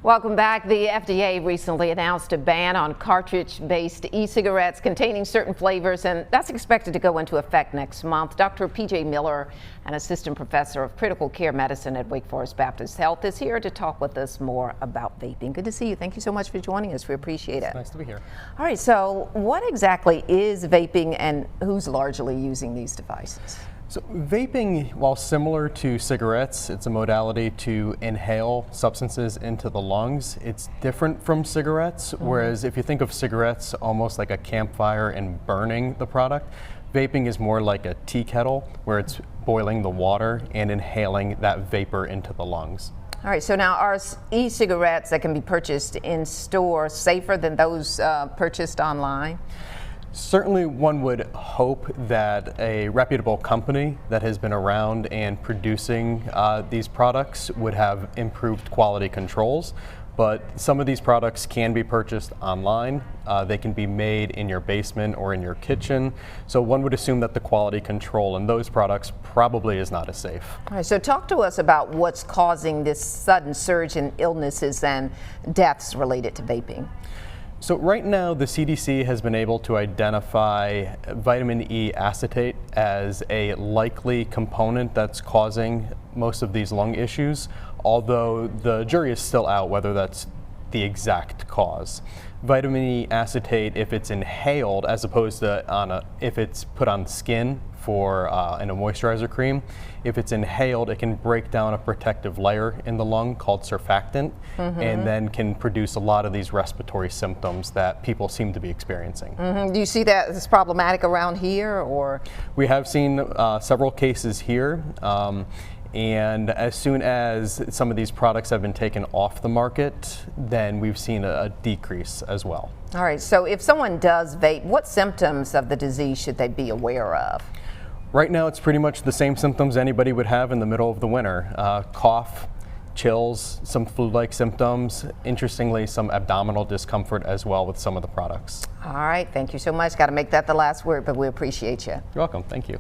Welcome back. The FDA recently announced a ban on cartridge-based e-cigarettes containing certain flavors, and that's expected to go into effect next month. Dr. P.J. Miller, an assistant professor of critical care medicine at Wake Forest Baptist Health, is here to talk with us more about vaping. Good to see you. Thank you so much for joining us. We appreciate it. It's nice to be here. All right, so what exactly is vaping and who's largely using these devices? So vaping, while similar to cigarettes, it's a modality to inhale substances into the lungs. It's different from cigarettes, whereas if you think of cigarettes almost like a campfire and burning the product, vaping is more like a tea kettle where it's boiling the water and inhaling that vapor into the lungs. All right, so now are e-cigarettes that can be purchased in stores safer than those purchased online? Certainly one would hope that a reputable company that has been around and producing these products would have improved quality controls, but some of these products can be purchased online. They can be made in your basement or in your kitchen, so one would assume that the quality control in those products probably is not as safe. All right, so talk to us about what's causing this sudden surge in illnesses and deaths related to vaping. So right now the CDC has been able to identify vitamin E acetate as a likely component that's causing most of these lung issues, although the jury is still out whether that's the exact cause. Vitamin E acetate, if it's inhaled as opposed to if it's put on skin for in a moisturizer cream, if it's inhaled, it can break down a protective layer in the lung called surfactant, and then can produce a lot of these respiratory symptoms that people seem to be experiencing. Do you see that as problematic around here, or? We have seen several cases here. And as soon as some of these products have been taken off the market, then we've seen a decrease as well. All right, so if someone does vape, what symptoms of the disease should they be aware of? Right now it's pretty much the same symptoms anybody would have in the middle of the winter. Cough, chills, some flu-like symptoms, interestingly some abdominal discomfort as well with some of the products. All right, thank you so much. Got to make that the last word, but we appreciate you. You're welcome, thank you.